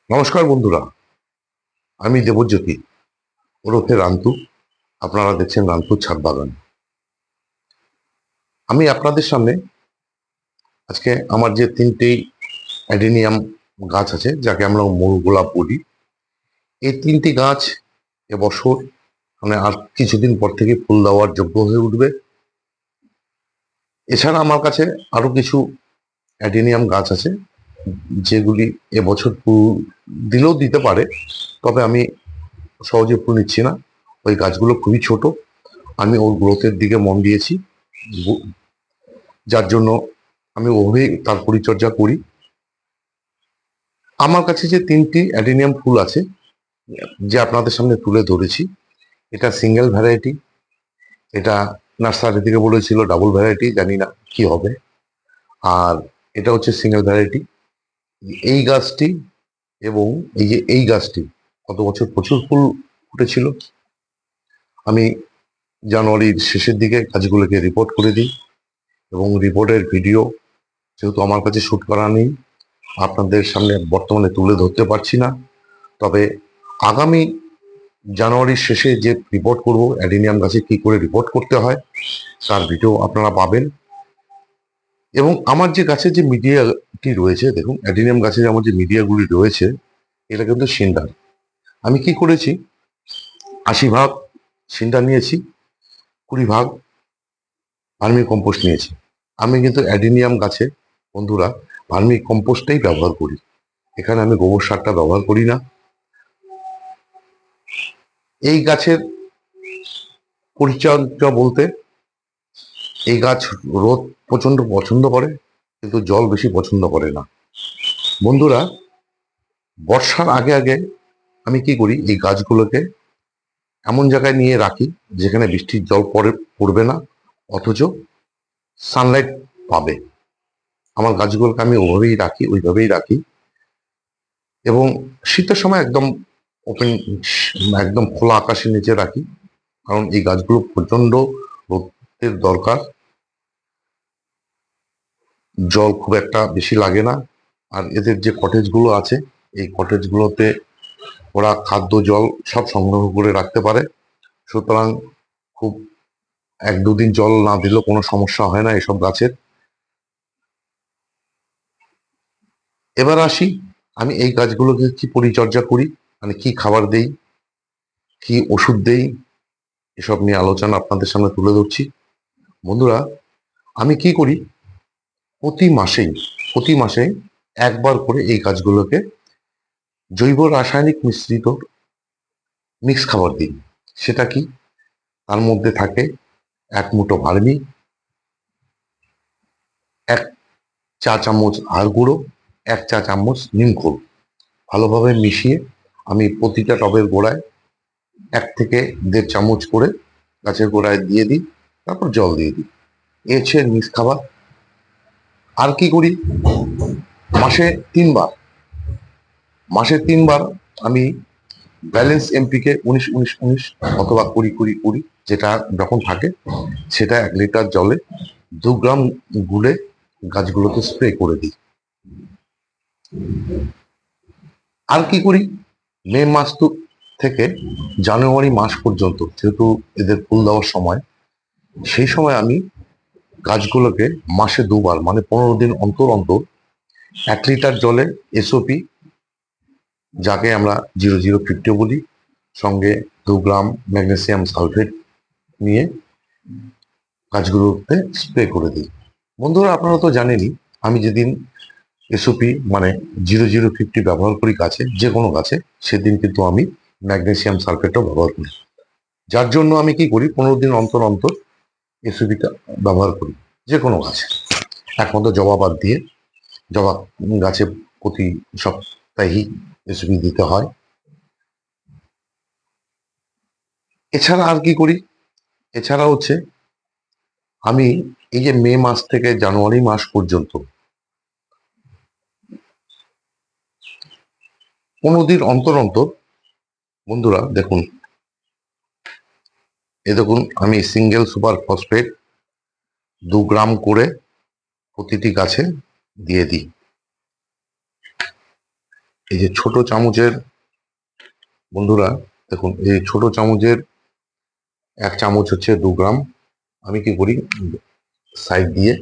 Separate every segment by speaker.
Speaker 1: নমস্কার বন্ধুরা, আমি দেবজ্যোতি ওরফে রান্তু। আপনারা দেখছেন রান্তুর ছাদ বাগান। আমি আপনাদের সামনে আজকে আমার যে তিনটি অ্যাডেনিয়াম গাছ আছে, যাকে আমরা মরু গোলাপ বলি, এই তিনটি গাছ এবছর মানে আর কিছুদিন পর থেকে ফুল দেওয়ার যোগ্য হয়ে উঠবে। এছাড়া আমার কাছে আরো কিছু অ্যাডেনিয়াম গাছ আছে, যেগুলি এবছর ফুল দিলেও দিতে পারে, তবে আমি সহজে ফুল নিচ্ছি না। ওই গাছগুলো খুবই ছোট, আমি ওর গ্রোথের দিকে মন দিয়েছি, যার জন্য আমি ওভাবেই তার পরিচর্যা করি। আমার কাছে যে তিনটি অ্যাডেনিয়াম ফুল আছে, যে আপনাদের সামনে তুলে ধরেছি, এটা সিঙ্গেল ভ্যারাইটি। এটা নার্সারি থেকে বলেছিল ডাবল ভ্যারাইটি, জানি না কি হবে। আর এটা হচ্ছে সিঙ্গেল ভ্যারাইটি। এই গাছটি এবং এই গাছটি গত বছর প্রচুর ফুল ফুটেছিল। আমি জানুয়ারির শেষের দিকে গাছগুলোকে রিপোর্ট করে দিই, এবং রিপোর্টের ভিডিও যেহেতু আমার কাছে শ্যুট করা নেই, আপনাদের সামনে বর্তমানে তুলে ধরতে পারছি না। তবে আগামী জানুয়ারির শেষে যে রিপোর্ট করব অ্যাডেনিয়াম গাছে কি করে রিপোর্ট করতে হয়, তার ভিডিও আপনারা পাবেন। এবং আমার যে গাছের যে মিডিয়াটি রয়েছে, দেখুন অ্যাডেনিয়াম গাছে আমার যে মিডিয়াগুলি রয়েছে, এটা কিন্তু সিন্ডার। আমি কি করেছি, 80 ভাগ সিন্ডার নিয়েছি, 20 ভাগ ভার্মি কম্পোস্ট নিয়েছি। আমি কিন্তু অ্যাডেনিয়াম গাছে, বন্ধুরা, ভার্মি কম্পোস্টটাই ব্যবহার করি। এখানে আমি গোবর সারটা ব্যবহার করি না। এই গাছের পরিচর্যা বলতে, এই গাছ রোদ প্রচন্ড পছন্দ করে, কিন্তু জল বেশি পছন্দ করে না। বন্ধুরা, বর্ষার আগে আগে আমি কি করি, এই গাছগুলোকে এমন জায়গায় নিয়ে রাখি যেখানে বৃষ্টির জল পড়বে না, অথচ সানলাইট পাবে। আমার গাছগুলোকে আমি ওইভাবেই রাখি। এবং শীতের সময় একদম ওপেন, একদম খোলা আকাশের নিচে রাখি, কারণ এই গাছগুলো প্রচন্ড রোদের দরকার। জল খুব একটা বেশি লাগে না। আর এদের যে কটেজগুলো আছে, এই কটেজগুলোতে ওরা খাদ্য জল সব সংগ্রহ করে রাখতে পারে। সুতরাং খুব 1-2 দিন জল না দিলেও কোনো সমস্যা হয় না এসব গাছের। এবার আসি, আমি এই গাছগুলোকে কি পরিচর্যা করি, মানে কি খাবার দেই, কি ওষুধ দেই, এসব নিয়ে আলোচনা আপনাদের সামনে তুলে ধরছি। বন্ধুরা, আমি কি করি, প্রতি মাসে একবার করে এই গাছগুলোকে জৈব রাসায়নিক মিশ্রিত মিক্স খাবার দিই। সেটা কি, তার মধ্যে থাকে 1 মুঠো ভার্মি, 1 চা চামচ হাড় গুঁড়ো, 1 চা চামচ নিমখোল, ভালোভাবে মিশিয়ে আমি প্রতিটা টবের গোড়ায় 1 থেকে 1.5 চামচ করে গাছের গোড়ায় দিয়ে দিই। তারপর জল দিয়ে দিই। এ হচ্ছে মিক্স খাবার। আর কি করি, মাসে 3 বার মাসে 3 বার আমি ব্যালেন্স এমপিকে 19-19-19 অথবা 20-20-20, যেটা যখন থাকে, সেটা 1 লিটার জলে 2 গ্রাম গুলে গাছগুলোকে স্প্রে করে দিই। আর কি করি, মে মাস থেকে জানুয়ারি মাস পর্যন্ত, যেহেতু এদের ফুল দেওয়ার সময়, সেই সময় আমি গাছগুলোকে মাসে 2 বার, মানে 15 দিন অন্তর অন্তর 1 লিটার জলে এসওপি, যাকে আমরা 0050 বলি, সঙ্গে 2 গ্রাম ম্যাগনেসিয়াম সালফেট নিয়ে গাছগুলোতে স্প্রে করে দিই। বন্ধুরা, আপনারা তো জানেনই, আমি যেদিন এসওপি মানে 0050 ব্যবহার করি গাছে, যে কোনো গাছে, সেদিন কিন্তু আমি ম্যাগনেসিয়াম সালফেটও ব্যবহার করি। যার জন্য আমি কি করি, 15 দিন অন্তর অন্তর এসওপিটা ব্যবহার করি যে কোনো গাছে, একমাত্র জবা বাদ দিয়ে। জবা গাছে প্রতি সপ্তাহেই এসওপি দিতে হয়। এছাড়া আর কি করি, এছাড়া হচ্ছে আমি এই যে মে মাস থেকে জানুয়ারি মাস পর্যন্ত 15 দিন অন্তর অন্তর, বন্ধুরা দেখুন, দেখুন, আমি সিঙ্গেল সুপার ফসফেট 2 গ্রাম করে প্রতিটি গাছে দিয়ে দিই। এই যে ছোট চামচের, বন্ধুরা দেখুন, এই ছোট চামচের 1 চামচ হচ্ছে 2 গ্রাম। আমি কি করি, সাইড দিয়ে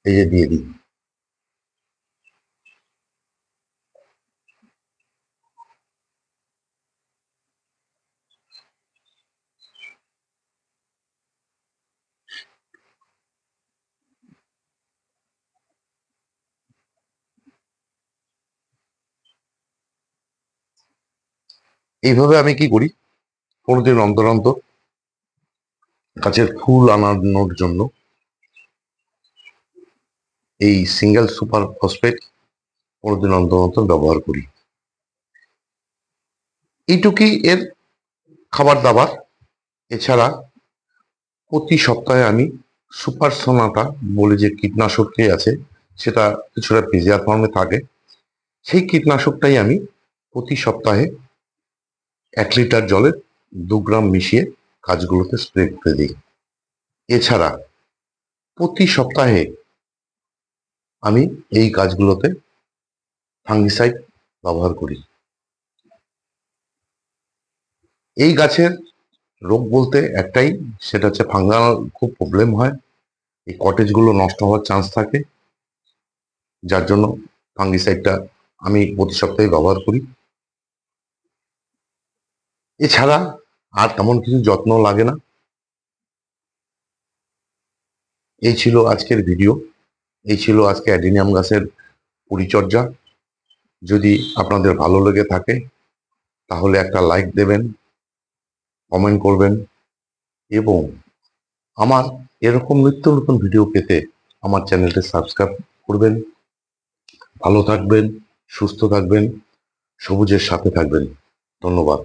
Speaker 1: এই যে দিয়ে দিই। এইভাবে আমি কি করি, 15 দিন অন্তর অন্তর গাছের ফুল আনানোর জন্য এই সিঙ্গেল সুপার ফসফেট 15 দিন অন্তর অন্তর ব্যবহার করি। এইটুকুই এর খাবার দাবার। এছাড়া প্রতি সপ্তাহে আমি সুপার সোনাটা বলে যে কীটনাশকটি আছে, সেটা কিছুটা পিজিআর ফর্মে থাকে। সেই কীটনাশকটাই আমি প্রতি সপ্তাহে 1 লিটার জলে 2 গ্রাম মিশিয়ে গাছগুলোতে স্প্রে করে দিই। এছাড়া প্রতি সপ্তাহে আমি এই গাছগুলোতে ফাঙ্গিসাইড ব্যবহার করি। এই গাছের রোগ বলতে একটাই, সেটা হচ্ছে ফাঙ্গাল খুব প্রবলেম হয়। এই কটেজগুলো নষ্ট হওয়ার চান্স থাকে, যার জন্য ফাঙ্গিসাইডটা আমি প্রতি সপ্তাহে ব্যবহার করি। এছাড়া আর তেমন কিছু যত্ন লাগে না। এই ছিল আজকের ভিডিও, এই ছিল আজকে অ্যাডিনিয়াম গাছের পরিচর্যা। যদি আপনাদের ভালো লেগে থাকে তাহলে একটা লাইক দেবেন, কমেন্ট করবেন, এবং আমার এরকম নিত্য নতুন ভিডিও পেতে আমার চ্যানেলটি সাবস্ক্রাইব করবেন। ভালো থাকবেন, সুস্থ থাকবেন, সবুজের সাথে থাকবেন। ধন্যবাদ।